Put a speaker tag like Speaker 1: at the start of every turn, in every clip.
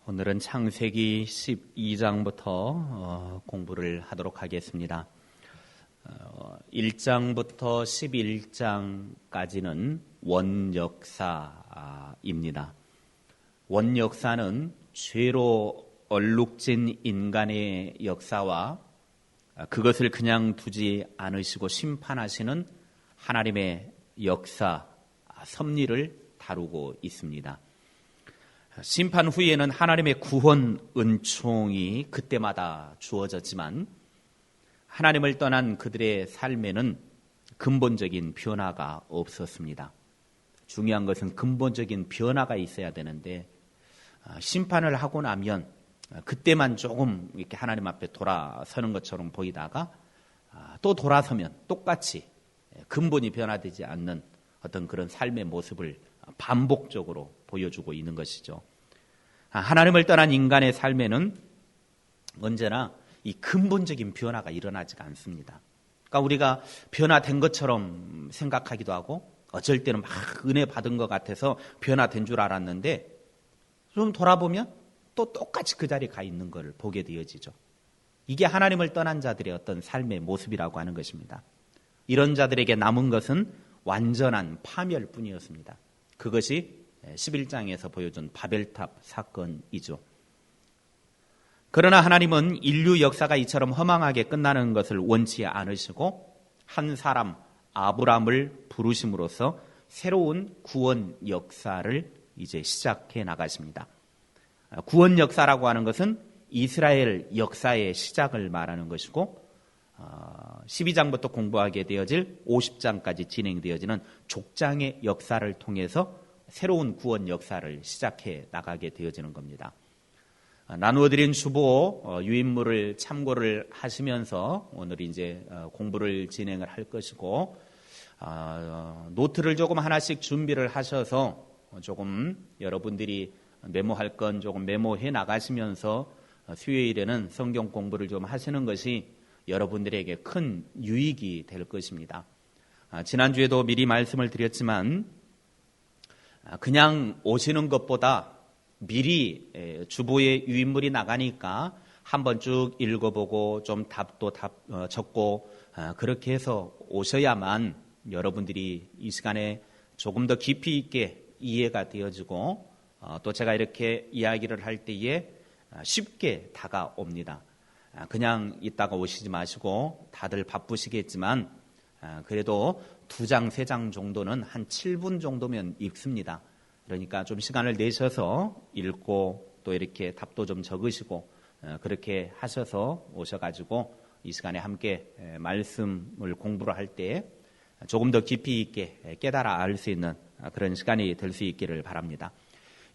Speaker 1: 오늘은 창세기 12장부터 공부를 하도록 하겠습니다. 1장부터 11장까지는 원역사입니다. 원역사는 죄로 얼룩진 인간의 역사와 그것을 그냥 두지 않으시고 심판하시는 하나님의 역사, 섭리를 다루고 있습니다. 심판 후에는 하나님의 구원 은총이 그때마다 주어졌지만 하나님을 떠난 그들의 삶에는 근본적인 변화가 없었습니다. 중요한 것은 근본적인 변화가 있어야 되는데 심판을 하고 나면 그때만 조금 이렇게 하나님 앞에 돌아서는 것처럼 보이다가 또 돌아서면 똑같이 근본이 변화되지 않는 어떤 그런 삶의 모습을 반복적으로 보여주고 있는 것이죠. 하나님을 떠난 인간의 삶에는 언제나 이 근본적인 변화가 일어나지가 않습니다. 그러니까 우리가 변화된 것처럼 생각하기도 하고 어쩔 때는 막 은혜 받은 것 같아서 변화된 줄 알았는데 좀 돌아보면 또 똑같이 그 자리에 가 있는 걸 보게 되어지죠. 이게 하나님을 떠난 자들의 어떤 삶의 모습이라고 하는 것입니다. 이런 자들에게 남은 것은 완전한 파멸뿐이었습니다. 그것이 11장에서 보여준 바벨탑 사건이죠. 그러나 하나님은 인류 역사가 이처럼 허망하게 끝나는 것을 원치 않으시고 한 사람 아브람을 부르심으로써 새로운 구원 역사를 이제 시작해 나가십니다. 구원 역사라고 하는 것은 이스라엘 역사의 시작을 말하는 것이고 12장부터 공부하게 되어질 50장까지 진행되어지는 족장의 역사를 통해서 새로운 구원 역사를 시작해 나가게 되어지는 겁니다. 나누어드린 주보 유인물을 참고를 하시면서 오늘 이제 공부를 진행을 할 것이고 노트를 조금 하나씩 준비를 하셔서 조금 여러분들이 메모할 건 조금 메모해 나가시면서 수요일에는 성경 공부를 좀 하시는 것이 여러분들에게 큰 유익이 될 것입니다. 지난주에도 미리 말씀을 드렸지만 그냥 오시는 것보다 미리 주보에 유인물이 나가니까 한번 쭉 읽어보고 좀 답도 적고 그렇게 해서 오셔야만 여러분들이 이 시간에 조금 더 깊이 있게 이해가 되어지고 또 제가 이렇게 이야기를 할 때에 쉽게 다가옵니다. 그냥 있다가 오시지 마시고 다들 바쁘시겠지만 그래도 2장, 3장 정도는 한 7분 정도면 읽습니다. 그러니까 좀 시간을 내셔서 읽고 또 이렇게 답도 좀 적으시고 그렇게 하셔서 오셔가지고 이 시간에 함께 말씀을 공부를 할 때 조금 더 깊이 있게 깨달아 알 수 있는 그런 시간이 될 수 있기를 바랍니다.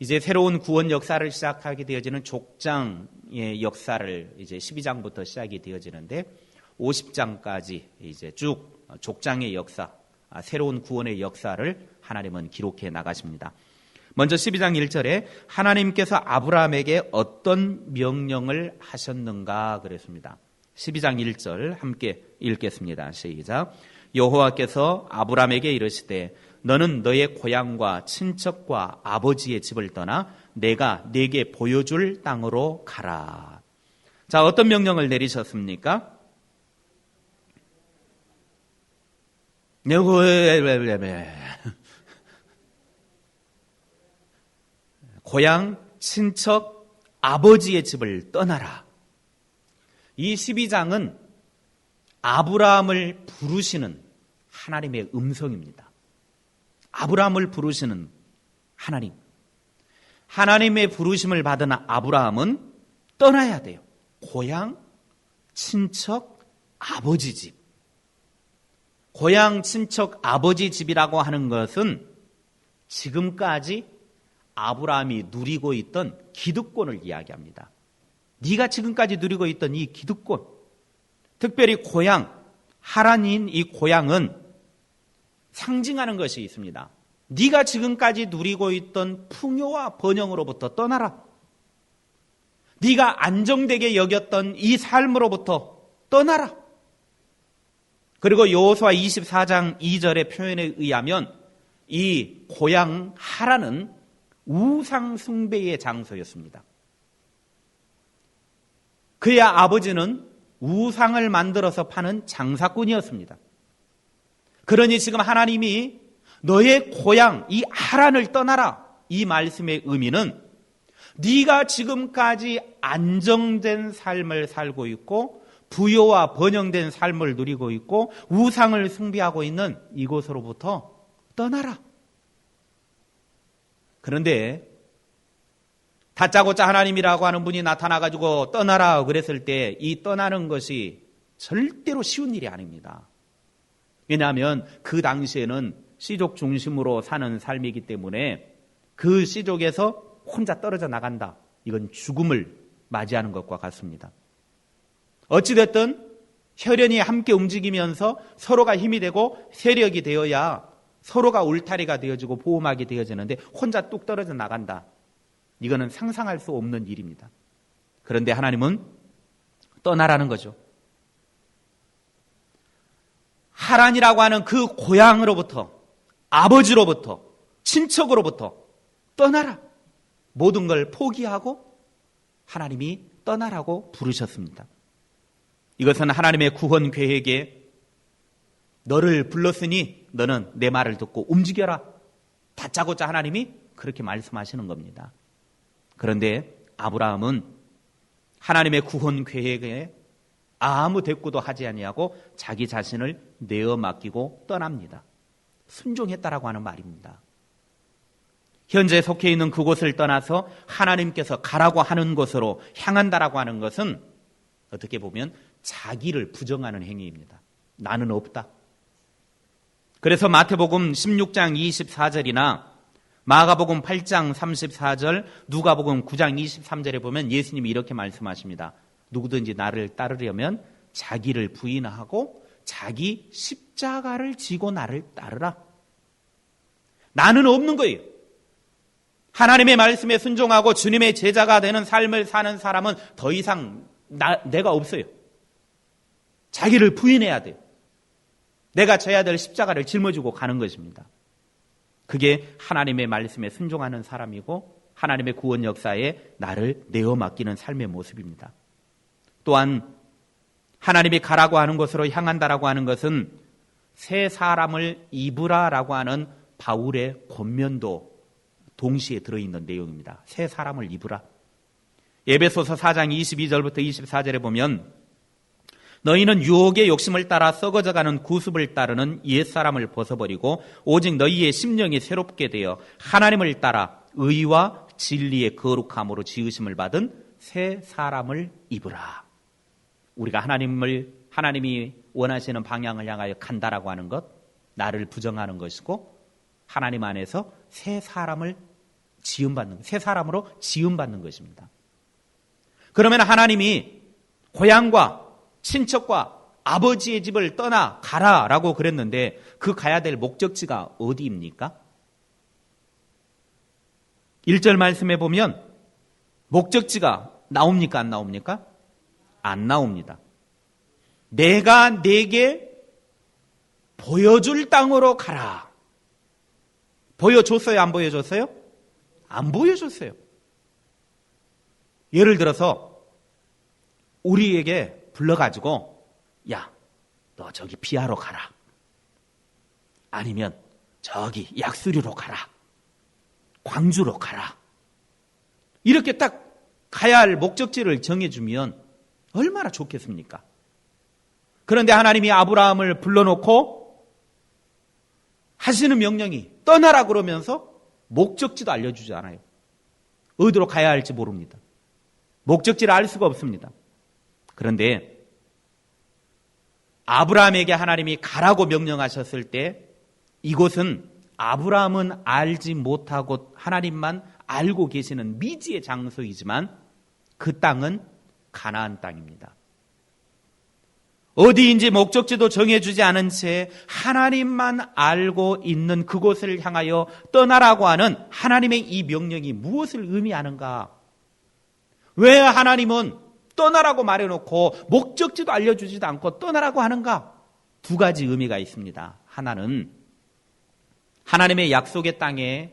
Speaker 1: 이제 새로운 구원 역사를 시작하게 되어지는 족장의 역사를 이제 12장부터 시작이 되어지는데 50장까지 이제 쭉 족장의 역사, 새로운 구원의 역사를 하나님은 기록해 나가십니다. 먼저 12장 1절에 하나님께서 아브라함에게 어떤 명령을 하셨는가 그랬습니다. 12장 1절 함께 읽겠습니다. 시작. 여호와께서 아브라함에게 이르시되 너는 너의 고향과 친척과 아버지의 집을 떠나 내가 네게 보여줄 땅으로 가라. 자, 어떤 명령을 내리셨습니까? 고향, 친척, 아버지의 집을 떠나라. 이 12장은 아브라함을 부르시는 하나님의 음성입니다. 아브라함을 부르시는 하나님. 하나님의 부르심을 받은 아브라함은 떠나야 돼요. 고향, 친척, 아버지 집. 고향, 친척, 아버지 집이라고 하는 것은 지금까지 아브라함이 누리고 있던 기득권을 이야기합니다. 네가 지금까지 누리고 있던 이 기득권, 특별히 고향, 하란인 이 고향은 상징하는 것이 있습니다. 네가 지금까지 누리고 있던 풍요와 번영으로부터 떠나라. 네가 안정되게 여겼던 이 삶으로부터 떠나라. 그리고 여호수아 24장 2절의 표현에 의하면 이 고향 하란은 우상 숭배의 장소였습니다. 그의 아버지는 우상을 만들어서 파는 장사꾼이었습니다. 그러니 지금 하나님이 너의 고향 이 하란을 떠나라, 이 말씀의 의미는 네가 지금까지 안정된 삶을 살고 있고 부요와 번영된 삶을 누리고 있고 우상을 숭배하고 있는 이곳으로부터 떠나라. 그런데 다짜고짜 하나님이라고 하는 분이 나타나가지고 떠나라 그랬을 때 이 떠나는 것이 절대로 쉬운 일이 아닙니다. 왜냐하면 그 당시에는 시족 중심으로 사는 삶이기 때문에 그 시족에서 혼자 떨어져 나간다. 이건 죽음을 맞이하는 것과 같습니다. 어찌됐든 혈연이 함께 움직이면서 서로가 힘이 되고 세력이 되어야 서로가 울타리가 되어지고 보호막이 되어지는데 혼자 뚝 떨어져 나간다. 이거는 상상할 수 없는 일입니다. 그런데 하나님은 떠나라는 거죠. 하란이라고 하는 그 고향으로부터, 아버지로부터, 친척으로부터 떠나라. 모든 걸 포기하고 하나님이 떠나라고 부르셨습니다. 이것은 하나님의 구원 계획에 너를 불렀으니 너는 내 말을 듣고 움직여라. 다짜고짜 하나님이 그렇게 말씀하시는 겁니다. 그런데 아브라함은 하나님의 구원 계획에 아무 대꾸도 하지 아니하고 자기 자신을 내어 맡기고 떠납니다. 순종했다라고 하는 말입니다. 현재 속해 있는 그곳을 떠나서 하나님께서 가라고 하는 곳으로 향한다라고 하는 것은 어떻게 보면 자기를 부정하는 행위입니다. 나는 없다. 그래서 마태복음 16장 24절이나 마가복음 8장 34절, 누가복음 9장 23절에 보면 예수님이 이렇게 말씀하십니다. 누구든지 나를 따르려면 자기를 부인하고 자기 십자가를 지고 나를 따르라. 나는 없는 거예요. 하나님의 말씀에 순종하고 주님의 제자가 되는 삶을 사는 사람은 더 이상 내가 없어요. 자기를 부인해야 돼요. 내가 져야 될 십자가를 짊어지고 가는 것입니다. 그게 하나님의 말씀에 순종하는 사람이고 하나님의 구원 역사에 나를 내어 맡기는 삶의 모습입니다. 또한 하나님이 가라고 하는 곳으로 향한다라고 하는 것은 새 사람을 입으라라고 하는 바울의 권면도 동시에 들어있는 내용입니다. 새 사람을 입으라. 에베소서 4장 22절부터 24절에 보면 너희는 유혹의 욕심을 따라 썩어져가는 구습을 따르는 옛사람을 벗어버리고 오직 너희의 심령이 새롭게 되어 하나님을 따라 의와 진리의 거룩함으로 지으심을 받은 새 사람을 입으라. 우리가 하나님이 원하시는 방향을 향하여 간다라고 하는 것, 나를 부정하는 것이고 하나님 안에서 새 사람을 지음받는, 새 사람으로 지음받는 것입니다. 그러면 하나님이 고향과 친척과 아버지의 집을 떠나 가라라고 그랬는데 그 가야 될 목적지가 어디입니까? 1절 말씀에 보면 목적지가 나옵니까? 안 나옵니까? 안 나옵니다. 내가 네게 보여줄 땅으로 가라. 보여줬어요? 안 보여줬어요? 안 보여줬어요. 예를 들어서 우리에게 불러가지고 야, 너 저기 비하로 가라. 아니면 저기 약수리로 가라. 광주로 가라. 이렇게 딱 가야 할 목적지를 정해주면 얼마나 좋겠습니까? 그런데 하나님이 아브라함을 불러놓고 하시는 명령이 떠나라 그러면서 목적지도 알려주지 않아요. 어디로 가야 할지 모릅니다. 목적지를 알 수가 없습니다. 그런데 아브라함에게 하나님이 가라고 명령하셨을 때 이곳은 아브라함은 알지 못하고 하나님만 알고 계시는 미지의 장소이지만 그 땅은 가나안 땅입니다. 어디인지 목적지도 정해주지 않은 채 하나님만 알고 있는 그곳을 향하여 떠나라고 하는 하나님의 이 명령이 무엇을 의미하는가? 왜 하나님은 떠나라고 말해놓고 목적지도 알려주지도 않고 떠나라고 하는가? 두 가지 의미가 있습니다. 하나는 하나님의 약속의 땅에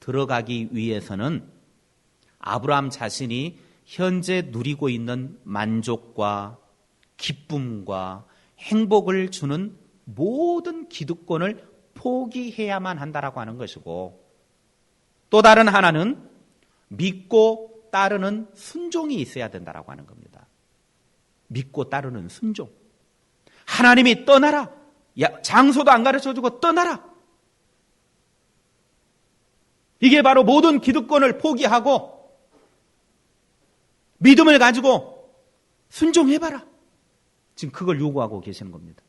Speaker 1: 들어가기 위해서는 아브라함 자신이 현재 누리고 있는 만족과 기쁨과 행복을 주는 모든 기득권을 포기해야만 한다라고 하는 것이고, 또 다른 하나는 믿고 따르는 순종이 있어야 된다라고 하는 겁니다. 믿고 따르는 순종. 하나님이 떠나라. 장소도 안 가르쳐주고 떠나라. 이게 바로 모든 기득권을 포기하고 믿음을 가지고 순종해봐라. 지금 그걸 요구하고 계시는 겁니다.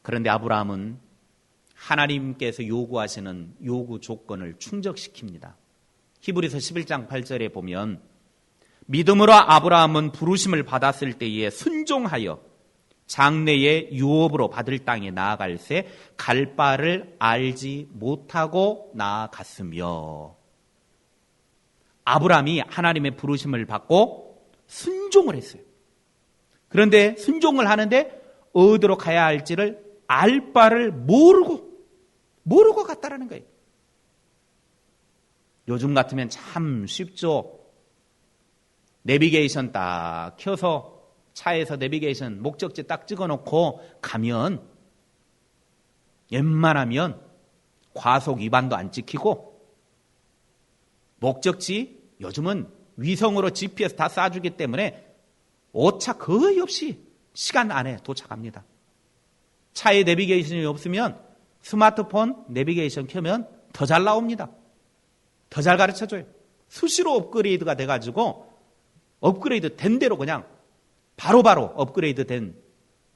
Speaker 1: 그런데 아브라함은 하나님께서 요구하시는 요구 조건을 충족시킵니다. 히브리서 11장 8절에 보면 믿음으로 아브라함은 부르심을 받았을 때에 순종하여 장래의 유업으로 받을 땅에 나아갈새 갈 바를 알지 못하고 나아갔으며, 아브라함이 하나님의 부르심을 받고 순종을 했어요. 그런데 순종을 하는데 어디로 가야 할지를 알 바를 모르고 갔다라는 거예요. 요즘 같으면 참 쉽죠. 내비게이션 딱 켜서 차에서 내비게이션 목적지 딱 찍어놓고 가면 웬만하면 과속 위반도 안 찍히고, 목적지 요즘은 위성으로 GPS 다 쏴주기 때문에 오차 거의 없이 시간 안에 도착합니다. 차에 내비게이션이 없으면 스마트폰 내비게이션 켜면 더 잘 나옵니다. 더 잘 가르쳐줘요. 수시로 업그레이드가 돼가지고 업그레이드 된 대로 그냥 바로바로 업그레이드 된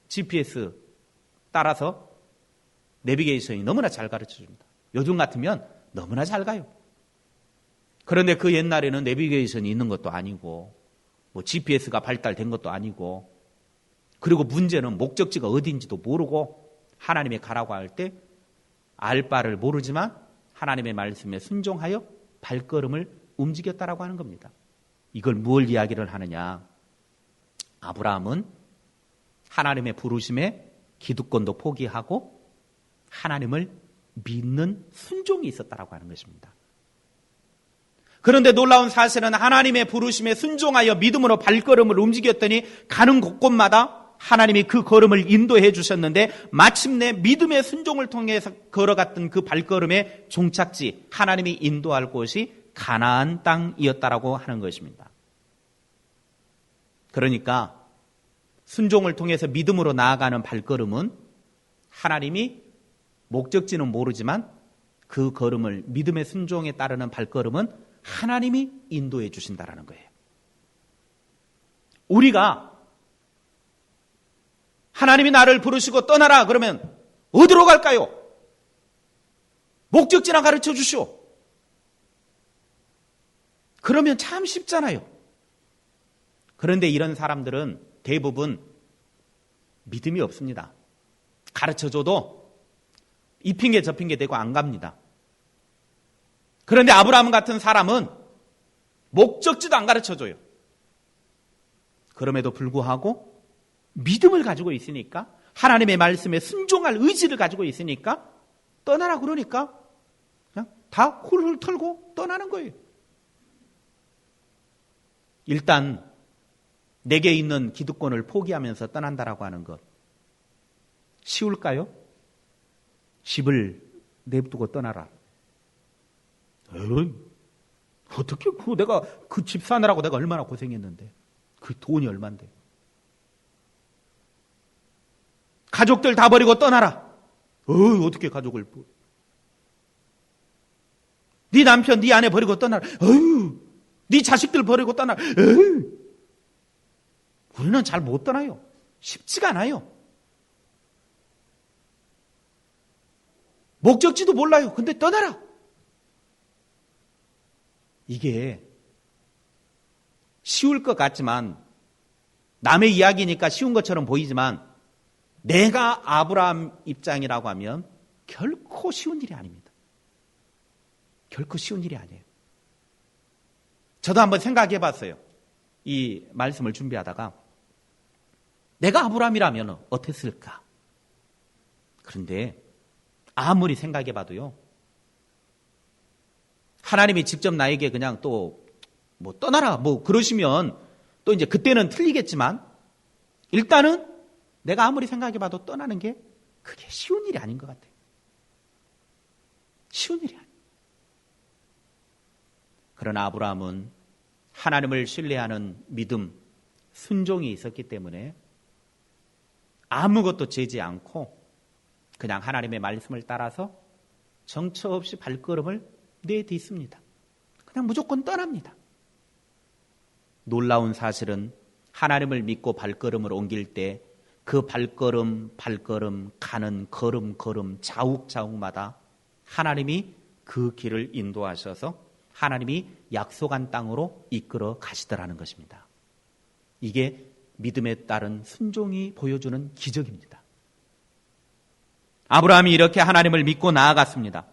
Speaker 1: GPS 따라서 내비게이션이 너무나 잘 가르쳐줍니다. 요즘 같으면 너무나 잘 가요. 그런데 그 옛날에는 내비게이션이 있는 것도 아니고 뭐 GPS가 발달된 것도 아니고, 그리고 문제는 목적지가 어딘지도 모르고 하나님의 가라고 할 때 알 바를 모르지만 하나님의 말씀에 순종하여 발걸음을 움직였다라고 하는 겁니다. 이걸 무엇 이야기를 하느냐? 아브라함은 하나님의 부르심에 기득권도 포기하고 하나님을 믿는 순종이 있었다라고 하는 것입니다. 그런데 놀라운 사실은 하나님의 부르심에 순종하여 믿음으로 발걸음을 움직였더니 가는 곳곳마다 하나님이 그 걸음을 인도해 주셨는데, 마침내 믿음의 순종을 통해서 걸어갔던 그 발걸음의 종착지, 하나님이 인도할 곳이 가나안 땅이었다라고 하는 것입니다. 그러니까 순종을 통해서 믿음으로 나아가는 발걸음은 하나님이 목적지는 모르지만 그 걸음을, 믿음의 순종에 따르는 발걸음은 하나님이 인도해 주신다라는 거예요. 우리가 하나님이 나를 부르시고 떠나라 그러면 어디로 갈까요? 목적지나 가르쳐 주시오. 그러면 참 쉽잖아요. 그런데 이런 사람들은 대부분 믿음이 없습니다. 가르쳐줘도 이 핑계 저 핑계 대고 안 갑니다. 그런데 아브라함 같은 사람은 목적지도 안 가르쳐줘요. 그럼에도 불구하고 믿음을 가지고 있으니까, 하나님의 말씀에 순종할 의지를 가지고 있으니까 떠나라 그러니까 그냥 다 훌훌 털고 떠나는 거예요. 일단 내게 있는 기득권을 포기하면서 떠난다라고 하는 것 쉬울까요? 집을 내두고 떠나라. 어떻게 내가 그 집 사느라고 내가 얼마나 고생했는데, 그 돈이 얼만데. 가족들 다 버리고 떠나라. 어떻게 가족을 네 남편, 네 아내 버리고 떠나라. 네 자식들 버리고 떠나라. 우리는 잘 못 떠나요. 쉽지가 않아요. 목적지도 몰라요. 근데 떠나라. 이게 쉬울 것 같지만, 남의 이야기니까 쉬운 것처럼 보이지만, 내가 아브라함 입장이라고 하면 결코 쉬운 일이 아닙니다. 결코 쉬운 일이 아니에요. 저도 한번 생각해 봤어요. 이 말씀을 준비하다가 내가 아브라함이라면 어땠을까? 그런데 아무리 생각해 봐도요, 하나님이 직접 나에게 그냥 또 뭐 떠나라 뭐 그러시면 또 이제 그때는 틀리겠지만 일단은 내가 아무리 생각해봐도 떠나는 게 그게 쉬운 일이 아닌 것 같아요. 쉬운 일이 아니에요. 그러나 아브라함은 하나님을 신뢰하는 믿음, 순종이 있었기 때문에 아무것도 재지 않고 그냥 하나님의 말씀을 따라서 정처 없이 발걸음을 내딛습니다. 그냥 무조건 떠납니다. 놀라운 사실은 하나님을 믿고 발걸음을 옮길 때 그 발걸음 가는 걸음 자욱자욱마다 하나님이 그 길을 인도하셔서 하나님이 약속한 땅으로 이끌어 가시더라는 것입니다. 이게 믿음에 따른 순종이 보여주는 기적입니다. 아브라함이 이렇게 하나님을 믿고 나아갔습니다.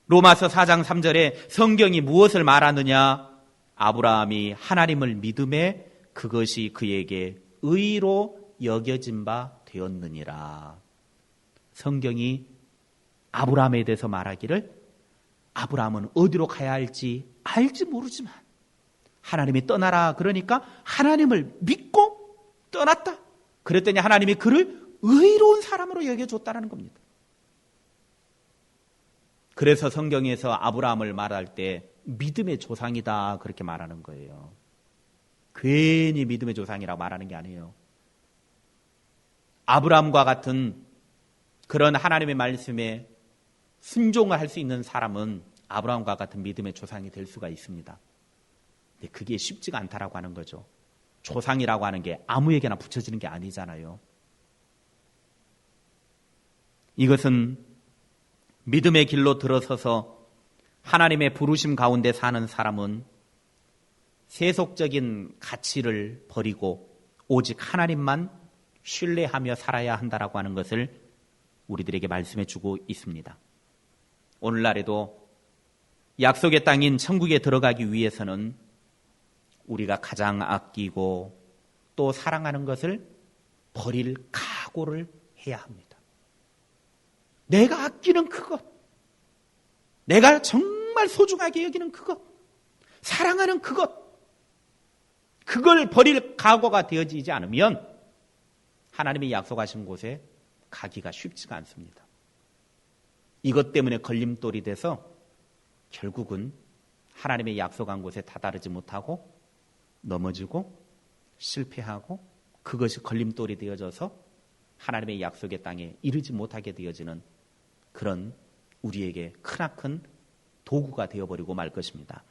Speaker 1: 로마서 4장 3절에 성경이 무엇을 말하느냐? 아브라함이 하나님을 믿음에 그것이 그에게 의로 여겨진 바 되었느니라. 성경이 아브라함에 대해서 말하기를 아브라함은 어디로 가야 할지 알지 모르지만 하나님이 떠나라 그러니까 하나님을 믿고 떠났다. 그랬더니 하나님이 그를 의로운 사람으로 여겨줬다는 겁니다. 그래서 성경에서 아브라함을 말할 때 믿음의 조상이다 그렇게 말하는 거예요. 괜히 믿음의 조상이라고 말하는 게 아니에요. 아브라함과 같은 그런 하나님의 말씀에 순종을 할 수 있는 사람은 아브라함과 같은 믿음의 조상이 될 수가 있습니다. 근데 그게 쉽지가 않다라고 하는 거죠. 조상이라고 하는 게 아무에게나 붙여지는 게 아니잖아요. 이것은 믿음의 길로 들어서서 하나님의 부르심 가운데 사는 사람은 세속적인 가치를 버리고 오직 하나님만 신뢰하며 살아야 한다라고 하는 것을 우리들에게 말씀해 주고 있습니다. 오늘날에도 약속의 땅인 천국에 들어가기 위해서는 우리가 가장 아끼고 또 사랑하는 것을 버릴 각오를 해야 합니다. 내가 아끼는 그것, 내가 정말 소중하게 여기는 그것, 사랑하는 그것, 그걸 버릴 각오가 되어지지 않으면 하나님이 약속하신 곳에 가기가 쉽지가 않습니다. 이것 때문에 걸림돌이 돼서 결국은 하나님의 약속한 곳에 다다르지 못하고 넘어지고 실패하고 그것이 걸림돌이 되어져서 하나님의 약속의 땅에 이르지 못하게 되어지는 그런 우리에게 크나큰 도구가 되어버리고 말 것입니다.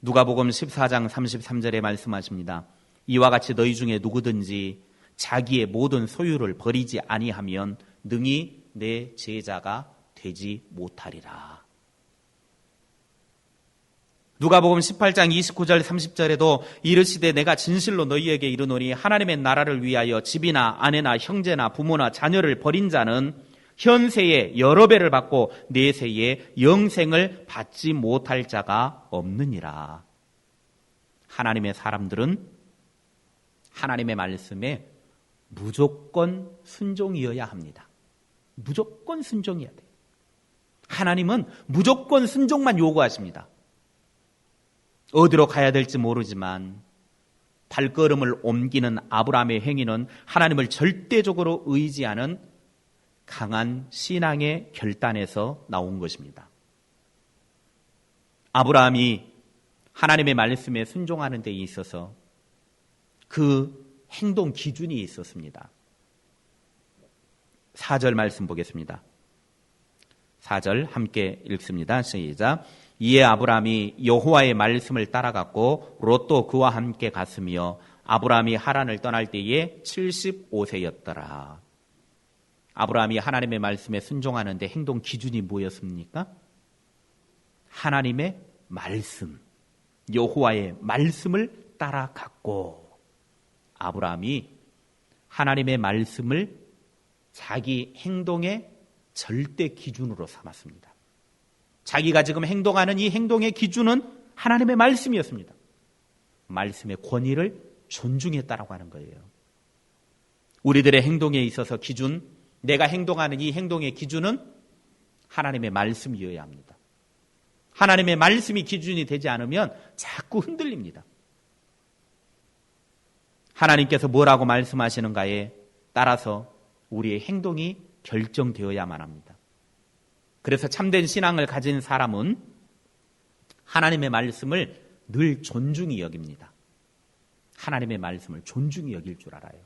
Speaker 1: 누가복음 14장 33절에 말씀하십니다. 이와 같이 너희 중에 누구든지 자기의 모든 소유를 버리지 아니하면 능히 내 제자가 되지 못하리라. 누가복음 18장 29절 30절에도 이르시되 내가 진실로 너희에게 이르노니 하나님의 나라를 위하여 집이나 아내나 형제나 부모나 자녀를 버린 자는 현세에 여러 배를 받고 내세에 영생을 받지 못할 자가 없느니라. 하나님의 사람들은 하나님의 말씀에 무조건 순종이어야 합니다. 무조건 순종해야 돼요. 하나님은 무조건 순종만 요구하십니다. 어디로 가야 될지 모르지만 발걸음을 옮기는 아브라함의 행위는 하나님을 절대적으로 의지하는 강한 신앙의 결단에서 나온 것입니다. 아브라함이 하나님의 말씀에 순종하는 데 있어서 그 행동 기준이 있었습니다. 4절 말씀 보겠습니다. 4절 함께 읽습니다. 시작. 이에 아브라함이 여호와의 말씀을 따라갔고 롯도 그와 함께 갔으며 아브라함이 하란을 떠날 때에 75세였더라. 아브라함이 하나님의 말씀에 순종하는데 행동 기준이 뭐였습니까? 하나님의 말씀, 여호와의 말씀을 따라갔고 아브라함이 하나님의 말씀을 자기 행동의 절대 기준으로 삼았습니다. 자기가 지금 행동하는 이 행동의 기준은 하나님의 말씀이었습니다. 말씀의 권위를 존중했다라고 하는 거예요. 우리들의 행동에 있어서 기준, 내가 행동하는 이 행동의 기준은 하나님의 말씀이어야 합니다. 하나님의 말씀이 기준이 되지 않으면 자꾸 흔들립니다. 하나님께서 뭐라고 말씀하시는가에 따라서 우리의 행동이 결정되어야만 합니다. 그래서 참된 신앙을 가진 사람은 하나님의 말씀을 늘 존중히 여깁니다. 하나님의 말씀을 존중히 여길 줄 알아요.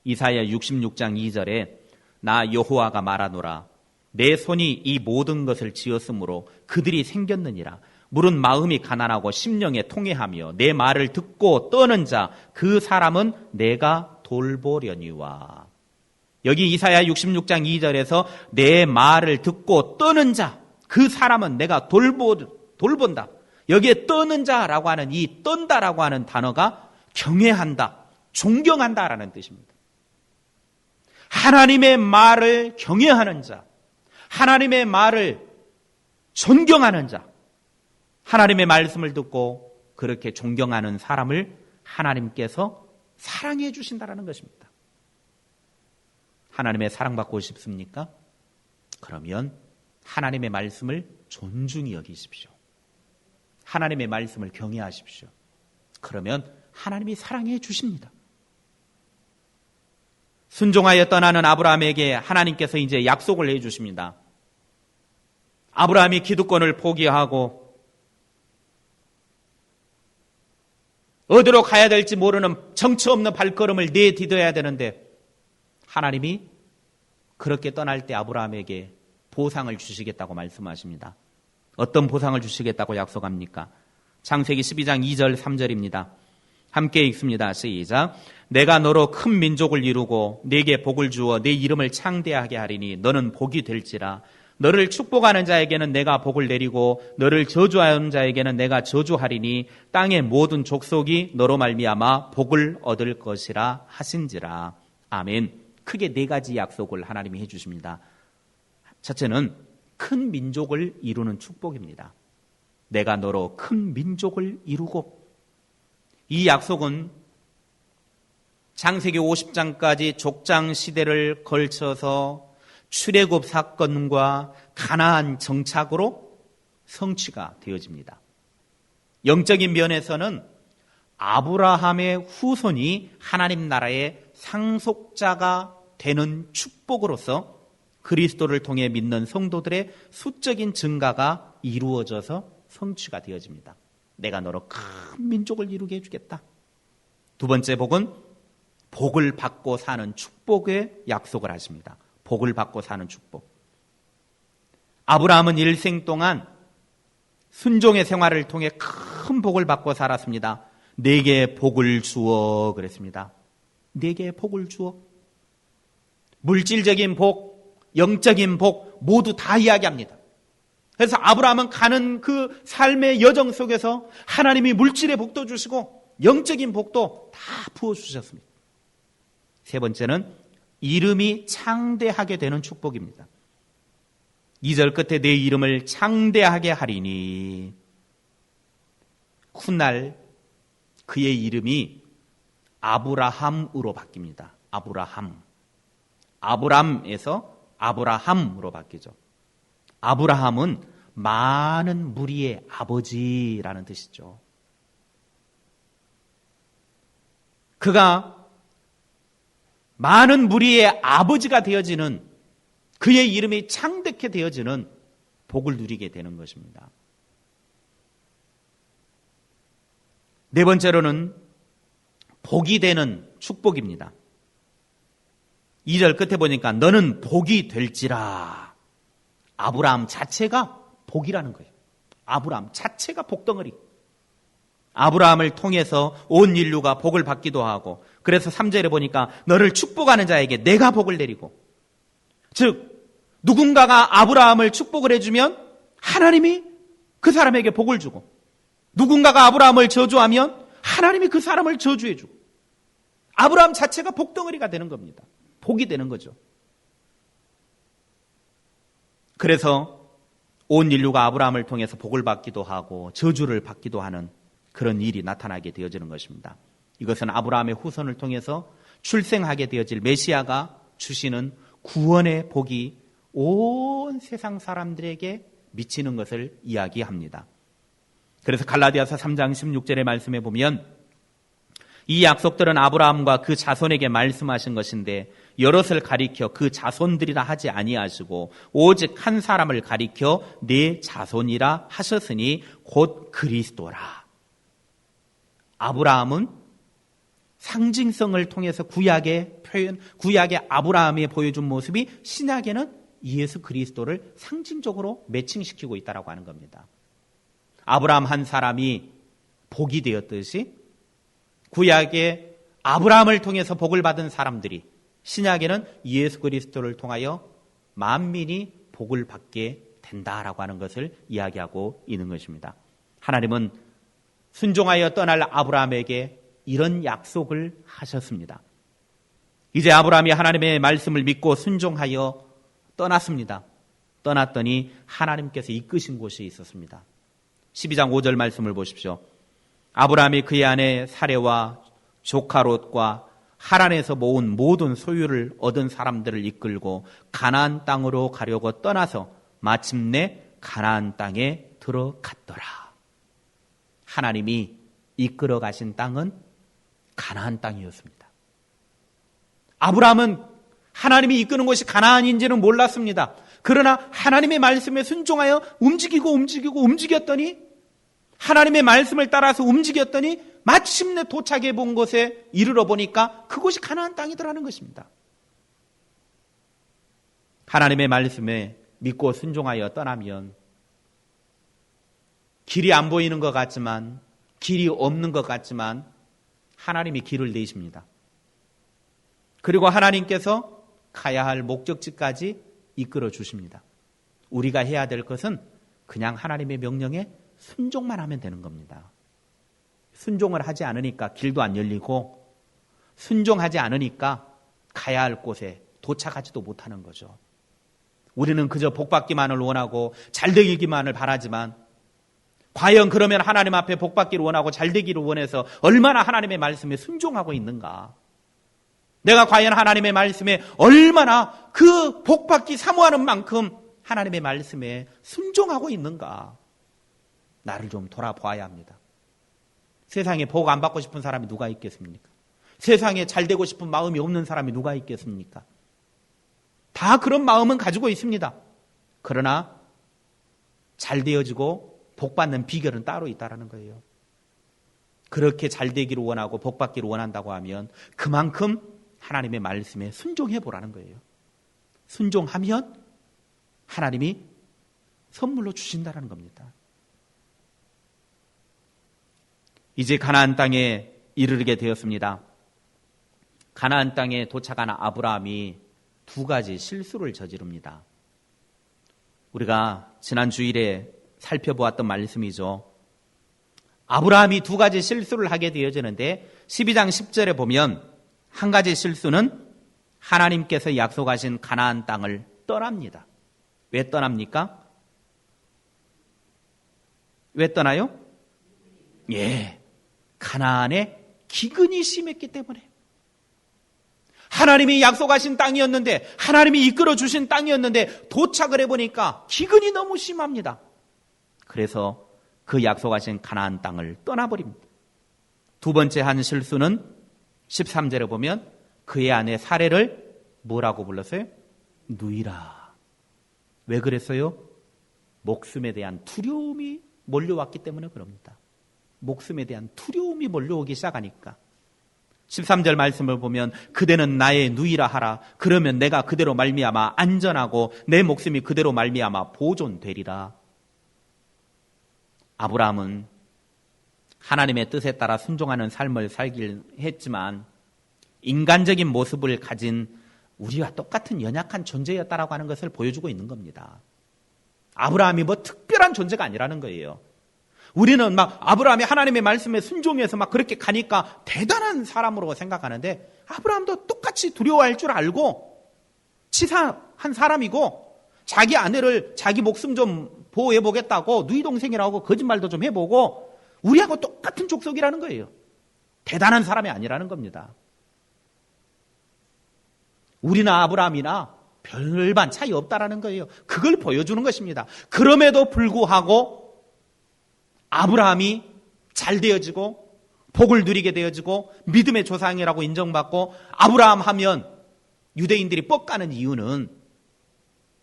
Speaker 1: 이사야 66장 2절에 나 여호와가 말하노라 내 손이 이 모든 것을 지었으므로 그들이 생겼느니라. 물은 마음이 가난하고 심령에 통회하며 내 말을 듣고 떠는 자 그 사람은 내가 돌보려니와. 여기 이사야 66장 2절에서 내 말을 듣고 떠는 자 그 사람은 내가 돌본다. 여기에 떠는 자라고 하는 이 떤다라고 하는 단어가 경외한다, 존경한다라는 뜻입니다. 하나님의 말을 경외하는 자, 하나님의 말을 존경하는 자, 하나님의 말씀을 듣고 그렇게 존경하는 사람을 하나님께서 사랑해 주신다라는 것입니다. 하나님의 사랑받고 싶습니까? 그러면 하나님의 말씀을 존중히 여기십시오. 하나님의 말씀을 경외하십시오. 그러면 하나님이 사랑해 주십니다. 순종하여 떠나는 아브라함에게 하나님께서 이제 약속을 해 주십니다. 아브라함이 기득권을 포기하고 어디로 가야 될지 모르는 정처 없는 발걸음을 내디뎌야 되는데 하나님이 그렇게 떠날 때 아브라함에게 보상을 주시겠다고 말씀하십니다. 어떤 보상을 주시겠다고 약속합니까? 창세기 12장 2절 3절입니다. 함께 읽습니다. 시작. 내가 너로 큰 민족을 이루고 네게 복을 주어 네 이름을 창대하게 하리니 너는 복이 될지라. 너를 축복하는 자에게는 내가 복을 내리고 너를 저주하는 자에게는 내가 저주하리니 땅의 모든 족속이 너로 말미암아 복을 얻을 것이라 하신지라. 아멘. 크게 네 가지 약속을 하나님이 해주십니다. 첫째는 큰 민족을 이루는 축복입니다. 내가 너로 큰 민족을 이루고. 이 약속은 창세기 50장까지 족장 시대를 걸쳐서 출애굽 사건과 가나안 정착으로 성취가 되어집니다. 영적인 면에서는 아브라함의 후손이 하나님 나라의 상속자가 되는 축복으로서 그리스도를 통해 믿는 성도들의 수적인 증가가 이루어져서 성취가 되어집니다. 내가 너로 큰 민족을 이루게 해주겠다. 두 번째 복은 복을 받고 사는 축복의 약속을 하십니다. 복을 받고 사는 축복. 아브라함은 일생 동안 순종의 생활을 통해 큰 복을 받고 살았습니다. 내게 복을 주어 그랬습니다. 내게 복을 주어. 물질적인 복, 영적인 복 모두 다 이야기합니다. 그래서 아브라함은 가는 그 삶의 여정 속에서 하나님이 물질의 복도 주시고 영적인 복도 다 부어주셨습니다. 세 번째는 이름이 창대하게 되는 축복입니다. 2절 끝에 내 이름을 창대하게 하리니. 훗날 그의 이름이 아브라함으로 바뀝니다. 아브라함. 아브람에서 아브라함으로 바뀌죠. 아브라함은 많은 무리의 아버지라는 뜻이죠. 그가 많은 무리의 아버지가 되어지는, 그의 이름이 창대케 되어지는 복을 누리게 되는 것입니다. 네 번째로는 복이 되는 축복입니다. 2절 끝에 보니까 너는 복이 될지라. 아브라함 자체가 복이라는 거예요. 아브라함 자체가 복덩어리. 아브라함을 통해서 온 인류가 복을 받기도 하고, 그래서 3절에 보니까 너를 축복하는 자에게 내가 복을 내리고, 즉 누군가가 아브라함을 축복을 해주면 하나님이 그 사람에게 복을 주고, 누군가가 아브라함을 저주하면 하나님이 그 사람을 저주해주고, 아브라함 자체가 복덩어리가 되는 겁니다. 복이 되는 거죠. 그래서 온 인류가 아브라함을 통해서 복을 받기도 하고 저주를 받기도 하는 그런 일이 나타나게 되어지는 것입니다. 이것은 아브라함의 후손을 통해서 출생하게 되어질 메시아가 주시는 구원의 복이 온 세상 사람들에게 미치는 것을 이야기합니다. 그래서 갈라디아서 3장 16절의 말씀에 보면 이 약속들은 아브라함과 그 자손에게 말씀하신 것인데 여럿을 가리켜 그 자손들이라 하지 아니하시고 오직 한 사람을 가리켜 네 자손이라 하셨으니 곧 그리스도라. 아브라함은 상징성을 통해서 구약의 아브라함이 보여준 모습이 신약에는 예수 그리스도를 상징적으로 매칭시키고 있다고 하는 겁니다. 아브라함 한 사람이 복이 되었듯이 구약의 아브라함을 통해서 복을 받은 사람들이 신약에는 예수 그리스도를 통하여 만민이 복을 받게 된다라고 하는 것을 이야기하고 있는 것입니다. 하나님은 순종하여 떠날 아브라함에게 이런 약속을 하셨습니다. 이제 아브라함이 하나님의 말씀을 믿고 순종하여 떠났습니다. 떠났더니 하나님께서 이끄신 곳이 있었습니다. 12장 5절 말씀을 보십시오. 아브라함이 그의 아내 사레와 조카 롯과 하란에서 모은 모든 소유를 얻은 사람들을 이끌고 가나안 땅으로 가려고 떠나서 마침내 가나안 땅에 들어갔더라. 하나님이 이끌어 가신 땅은 가나안 땅이었습니다. 아브라함은 하나님이 이끄는 곳이 가나안인지는 몰랐습니다. 그러나 하나님의 말씀에 순종하여 움직였더니 하나님의 말씀을 따라서 움직였더니 마침내 도착해 본 곳에 이르러 보니까 그곳이 가나안 땅이더라는 것입니다. 하나님의 말씀에 믿고 순종하여 떠나면 길이 안 보이는 것 같지만, 길이 없는 것 같지만 하나님이 길을 내십니다. 그리고 하나님께서 가야 할 목적지까지 이끌어 주십니다. 우리가 해야 될 것은 그냥 하나님의 명령에 순종만 하면 되는 겁니다. 순종을 하지 않으니까 길도 안 열리고, 순종하지 않으니까 가야 할 곳에 도착하지도 못하는 거죠. 우리는 그저 복받기만을 원하고 잘되기만을 바라지만, 과연 그러면 하나님 앞에 복받기를 원하고 잘되기를 원해서 얼마나 하나님의 말씀에 순종하고 있는가? 내가 과연 하나님의 말씀에 얼마나 그 복받기 사모하는 만큼 하나님의 말씀에 순종하고 있는가? 나를 좀 돌아보아야 합니다. 세상에 복 안 받고 싶은 사람이 누가 있겠습니까? 세상에 잘 되고 싶은 마음이 없는 사람이 누가 있겠습니까? 다 그런 마음은 가지고 있습니다. 그러나 잘 되어지고 복 받는 비결은 따로 있다는 거예요. 그렇게 잘 되기를 원하고 복 받기를 원한다고 하면 그만큼 하나님의 말씀에 순종해 보라는 거예요. 순종하면 하나님이 선물로 주신다는 겁니다. 이제 가나안 땅에 이르게 되었습니다. 가나안 땅에 도착한 아브라함이 두 가지 실수를 저지릅니다. 우리가 지난 주일에 살펴보았던 말씀이죠. 아브라함이 두 가지 실수를 하게 되어지는데 12장 10절에 보면 한 가지 실수는 하나님께서 약속하신 가나안 땅을 떠납니다. 왜 떠납니까? 왜 떠나요? 가나안에 기근이 심했기 때문에. 하나님이 약속하신 땅이었는데, 하나님이 이끌어 주신 땅이었는데 도착을 해보니까 기근이 너무 심합니다. 그래서 그 약속하신 가나안 땅을 떠나버립니다. 두 번째 한 실수는 13절에 보면 그의 아내 사레를 뭐라고 불렀어요? 누이라. 왜 그랬어요? 목숨에 대한 두려움이 몰려왔기 때문에 그럽니다. 목숨에 대한 두려움이 몰려오기 시작하니까 13절 말씀을 보면 그대는 나의 누이라 하라. 그러면 내가 그대로 말미암아 안전하고 내 목숨이 그대로 말미암아 보존되리라. 아브라함은 하나님의 뜻에 따라 순종하는 삶을 살길 했지만 인간적인 모습을 가진 우리와 똑같은 연약한 존재였다라고 하는 것을 보여주고 있는 겁니다. 아브라함이 뭐 특별한 존재가 아니라는 거예요. 우리는 막 아브라함이 하나님의 말씀에 순종해서 막 그렇게 가니까 대단한 사람으로 생각하는데 아브라함도 똑같이 두려워할 줄 알고 치사한 사람이고 자기 아내를 자기 목숨 좀 보호해보겠다고 누이 동생이라고 거짓말도 좀 해보고 우리하고 똑같은 족속이라는 거예요. 대단한 사람이 아니라는 겁니다. 우리나 아브라함이나 별반 차이 없다라는 거예요. 그걸 보여주는 것입니다. 그럼에도 불구하고 아브라함이 잘 되어지고 복을 누리게 되어지고 믿음의 조상이라고 인정받고 아브라함 하면 유대인들이 뻑가는 이유는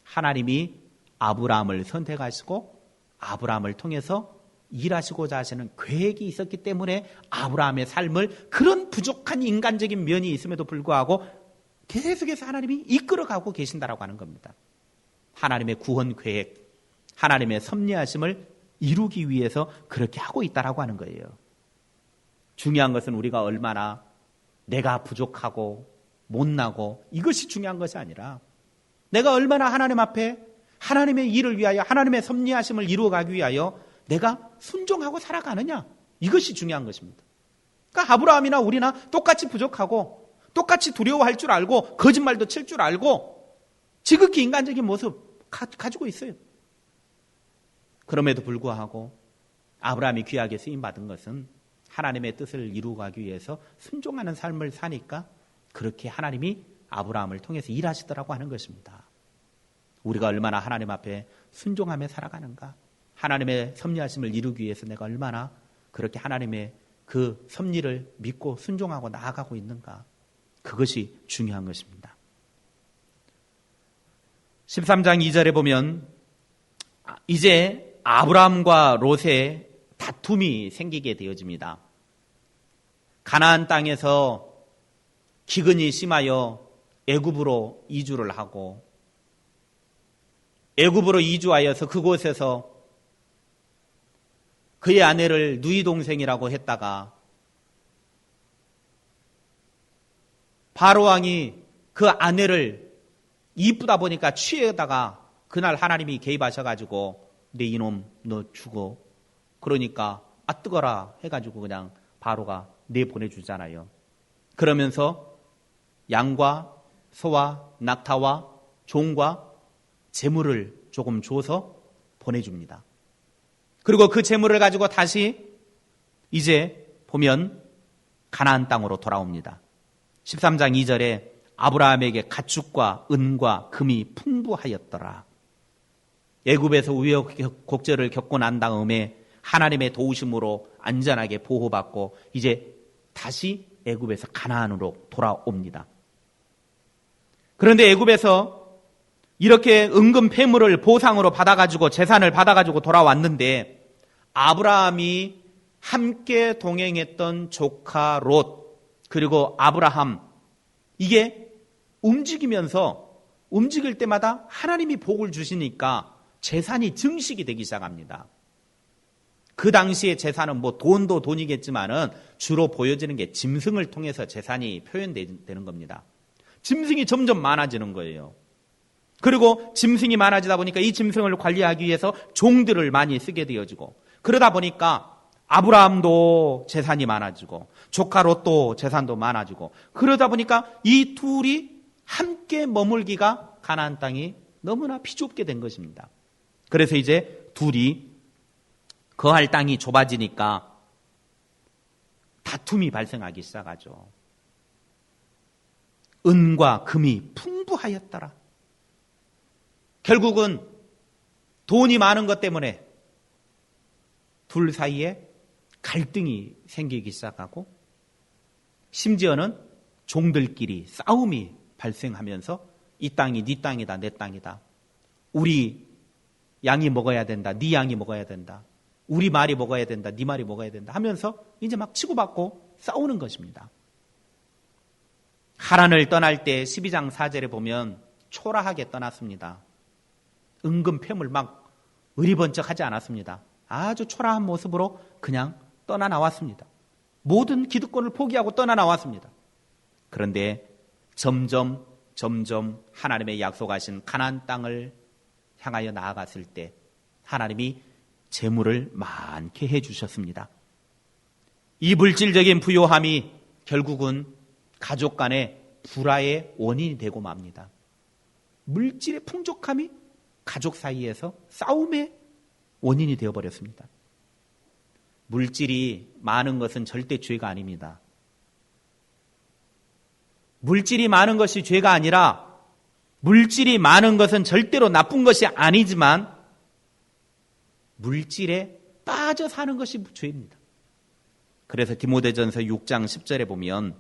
Speaker 1: 하나님이 아브라함을 선택하시고 아브라함을 통해서 일하시고자 하시는 계획이 있었기 때문에 아브라함의 삶을 그런 부족한 인간적인 면이 있음에도 불구하고 계속해서 하나님이 이끌어가고 계신다라고 하는 겁니다. 하나님의 구원 계획, 하나님의 섭리하심을 이루기 위해서 그렇게 하고 있다라고 하는 거예요. 중요한 것은 우리가 얼마나 내가 부족하고 못나고 이것이 중요한 것이 아니라 내가 얼마나 하나님 앞에 하나님의 일을 위하여 하나님의 섭리하심을 이루어가기 위하여 내가 순종하고 살아가느냐, 이것이 중요한 것입니다. 그러니까 아브라함이나 우리나 똑같이 부족하고 똑같이 두려워할 줄 알고 거짓말도 칠 줄 알고 지극히 인간적인 모습 가지고 있어요. 그럼에도 불구하고 아브라함이 귀하게 쓰임받은 것은 하나님의 뜻을 이루어가기 위해서 순종하는 삶을 사니까 그렇게 하나님이 아브라함을 통해서 일하시더라고 하는 것입니다. 우리가 얼마나 하나님 앞에 순종하며 살아가는가, 하나님의 섭리하심을 이루기 위해서 내가 얼마나 그렇게 하나님의 그 섭리를 믿고 순종하고 나아가고 있는가, 그것이 중요한 것입니다. 13장 2절에 보면 이제 아브라함과 롯의 다툼이 생기게 되어집니다. 가나안 땅에서 기근이 심하여 애굽으로 이주를 하고 애굽으로 이주하여서 그곳에서 그의 아내를 누이 동생이라고 했다가 바로 왕이 그 아내를 이쁘다 보니까 취해다가 그날 하나님이 개입하셔가지고 내 이놈 너 죽어, 그러니까 아 뜨거라 해가지고 그냥 바로가 내보내주잖아요. 그러면서 양과 소와 낙타와 종과 재물을 조금 줘서 보내줍니다. 그리고 그 재물을 가지고 다시 이제 보면 가나안 땅으로 돌아옵니다. 13장 2절에 아브라함에게 가축과 은과 금이 풍부하였더라. 애굽에서 우여곡절을 겪고 난 다음에 하나님의 도우심으로 안전하게 보호받고 이제 다시 애굽에서 가나안으로 돌아옵니다. 그런데 애굽에서 이렇게 은금 폐물을 보상으로 받아가지고 재산을 받아가지고 돌아왔는데 아브라함이 함께 동행했던 조카 롯 그리고 아브라함, 이게 움직일 때마다 하나님이 복을 주시니까 재산이 증식이 되기 시작합니다. 그 당시에 재산은 뭐 돈도 돈이겠지만은 주로 보여지는 게 짐승을 통해서 재산이 표현되는 겁니다. 짐승이 점점 많아지는 거예요. 그리고 짐승이 많아지다 보니까 이 짐승을 관리하기 위해서 종들을 많이 쓰게 되어지고, 그러다 보니까 아브라함도 재산이 많아지고 조카 롯도 재산도 많아지고, 그러다 보니까 이 둘이 함께 머물기가 가나안 땅이 너무나 비좁게 된 것입니다. 그래서 이제 둘이 거할 땅이 좁아지니까 다툼이 발생하기 시작하죠. 은과 금이 풍부하였더라. 결국은 돈이 많은 것 때문에 둘 사이에 갈등이 생기기 시작하고 심지어는 종들끼리 싸움이 발생하면서 이 땅이 네 땅이다, 내 땅이다. 우리 양이 먹어야 된다, 네 양이 먹어야 된다. 우리 말이 먹어야 된다, 네 말이 먹어야 된다 하면서 이제 막 치고받고 싸우는 것입니다. 하란을 떠날 때 12장 4절에 보면 초라하게 떠났습니다. 은금 폐물 막 의리번쩍하지 않았습니다. 아주 초라한 모습으로 그냥 떠나 나왔습니다. 모든 기득권을 포기하고 떠나 나왔습니다. 그런데 점점 하나님의 약속하신 가나안 땅을 향하여 나아갔을 때 하나님이 재물을 많게 해주셨습니다. 이 물질적인 부요함이 결국은 가족 간의 불화의 원인이 되고 맙니다. 물질의 풍족함이 가족 사이에서 싸움의 원인이 되어버렸습니다. 물질이 많은 것은 절대 죄가 아닙니다. 물질이 많은 것이 죄가 아니라 물질이 많은 것은 절대로 나쁜 것이 아니지만 물질에 빠져 사는 것이 죄입니다. 그래서 디모데전서 6장 10절에 보면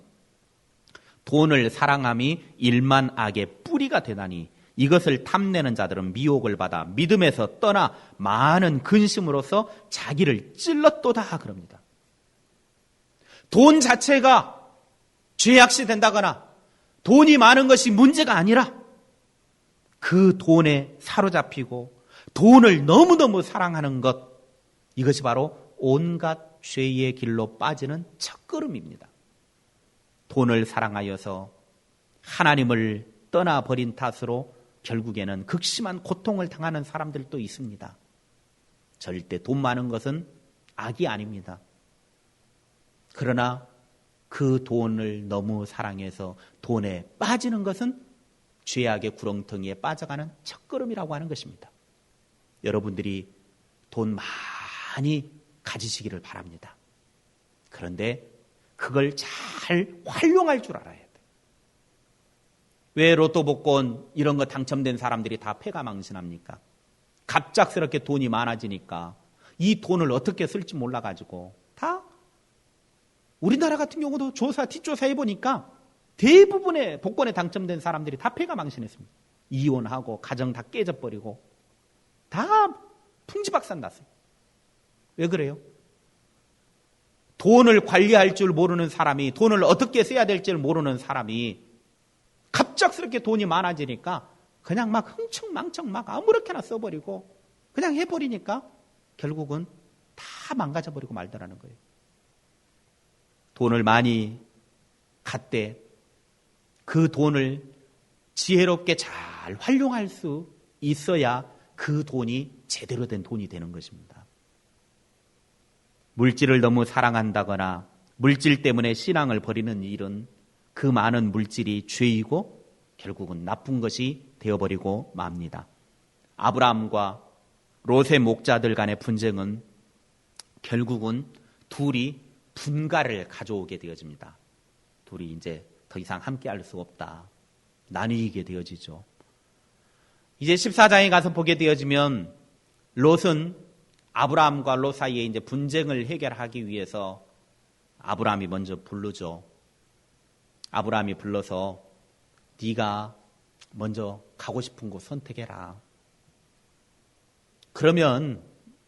Speaker 1: 돈을 사랑함이 일만 악의 뿌리가 되나니 이것을 탐내는 자들은 미혹을 받아 믿음에서 떠나 많은 근심으로써 자기를 찔렀도다 그럽니다. 돈 자체가 죄악시 된다거나 돈이 많은 것이 문제가 아니라 그 돈에 사로잡히고 돈을 너무너무 사랑하는 것, 이것이 바로 온갖 죄의 길로 빠지는 첫걸음입니다. 돈을 사랑하여서 하나님을 떠나버린 탓으로 결국에는 극심한 고통을 당하는 사람들도 있습니다. 절대 돈 많은 것은 악이 아닙니다. 그러나 그 돈을 너무 사랑해서 돈에 빠지는 것은 죄악의 구렁텅이에 빠져가는 첫걸음이라고 하는 것입니다. 여러분들이 돈 많이 가지시기를 바랍니다. 그런데 그걸 잘 활용할 줄 알아야 돼요. 왜 로또 복권 이런 거 당첨된 사람들이 다 패가망신합니까? 갑작스럽게 돈이 많아지니까 이 돈을 어떻게 쓸지 몰라가지고 다 우리나라 같은 경우도 뒷조사해 보니까 대부분의 복권에 당첨된 사람들이 다 패가망신했습니다. 이혼하고 가정 다 깨져버리고 다 풍지박산 났어요. 왜 그래요? 돈을 관리할 줄 모르는 사람이, 돈을 어떻게 써야 될지 모르는 사람이 갑작스럽게 돈이 많아지니까 그냥 막 흥청망청 막 아무렇게나 써버리고 그냥 해버리니까 결국은 다 망가져버리고 말더라는 거예요. 돈을 많이 갖되 그 돈을 지혜롭게 잘 활용할 수 있어야 그 돈이 제대로 된 돈이 되는 것입니다. 물질을 너무 사랑한다거나 물질 때문에 신앙을 버리는 일은 그 많은 물질이 죄이고 결국은 나쁜 것이 되어버리고 맙니다. 아브라함과 롯의 목자들 간의 분쟁은 결국은 둘이 분가를 가져오게 되어집니다. 둘이 이제 더 이상 함께할 수 없다. 나뉘게 되어지죠. 이제 14장에 가서 보게 되어지면 롯은 아브라함과 롯 사이에 이제 분쟁을 해결하기 위해서 아브라함이 먼저 부르죠. 아브라함이 불러서 네가 먼저 가고 싶은 곳 선택해라. 그러면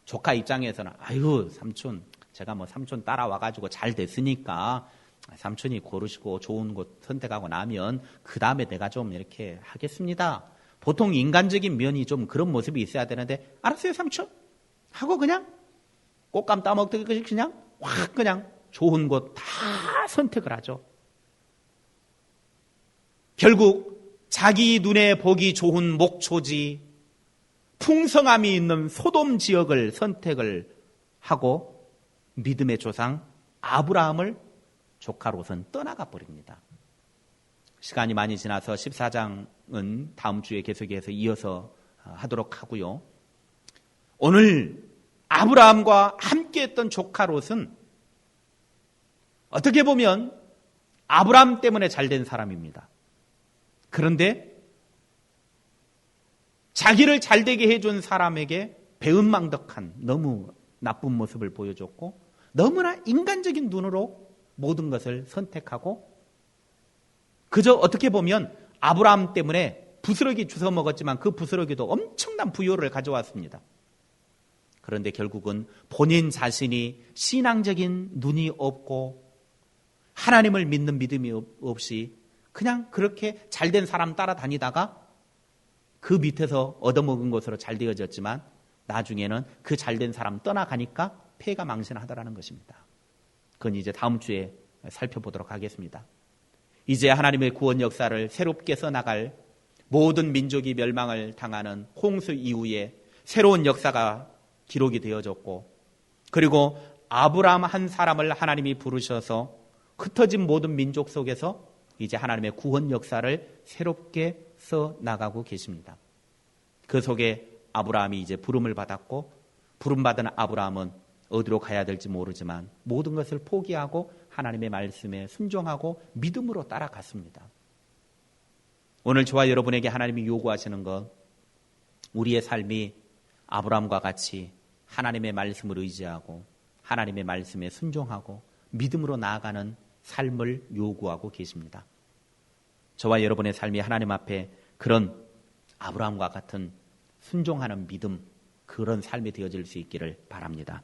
Speaker 1: 조카 입장에서는 아유 삼촌, 제가 뭐 삼촌 따라와가지고 잘 됐으니까 삼촌이 고르시고 좋은 곳 선택하고 나면 그 다음에 내가 좀 이렇게 하겠습니다. 보통 인간적인 면이 좀 그런 모습이 있어야 되는데 알았어요 삼촌 하고 그냥 꽃감 따먹듯이 그냥 확 그냥 좋은 곳 다 선택을 하죠. 결국 자기 눈에 보기 좋은 목초지, 풍성함이 있는 소돔 지역을 선택을 하고 믿음의 조상 아브라함을 조카 롯은 떠나가 버립니다. 시간이 많이 지나서 14장은 다음 주에 계속해서 이어서 하도록 하고요. 오늘 아브라함과 함께했던 조카 롯은 어떻게 보면 아브라함 때문에 잘된 사람입니다. 그런데 자기를 잘되게 해준 사람에게 배은망덕한 너무 나쁜 모습을 보여줬고 너무나 인간적인 눈으로 모든 것을 선택하고 그저 어떻게 보면 아브라함 때문에 부스러기 주워 먹었지만 그 부스러기도 엄청난 부요를 가져왔습니다. 그런데 결국은 본인 자신이 신앙적인 눈이 없고 하나님을 믿는 믿음이 없이 그냥 그렇게 잘된 사람 따라다니다가 그 밑에서 얻어먹은 것으로 잘 되어졌지만 나중에는 그 잘된 사람 떠나가니까 폐가 망신하더라는 것입니다. 그건 이제 다음 주에 살펴보도록 하겠습니다. 이제 하나님의 구원 역사를 새롭게 써나갈 모든 민족이 멸망을 당하는 홍수 이후에 새로운 역사가 기록이 되어졌고 그리고 아브라함 한 사람을 하나님이 부르셔서 흩어진 모든 민족 속에서 이제 하나님의 구원 역사를 새롭게 써나가고 계십니다. 그 속에 아브라함이 이제 부름을 받았고 부름받은 아브라함은 어디로 가야 될지 모르지만 모든 것을 포기하고 하나님의 말씀에 순종하고 믿음으로 따라갔습니다. 오늘 저와 여러분에게 하나님이 요구하시는 것, 우리의 삶이 아브라함과 같이 하나님의 말씀을 의지하고 하나님의 말씀에 순종하고 믿음으로 나아가는 삶을 요구하고 계십니다. 저와 여러분의 삶이 하나님 앞에 그런 아브라함과 같은 순종하는 믿음, 그런 삶이 되어질 수 있기를 바랍니다.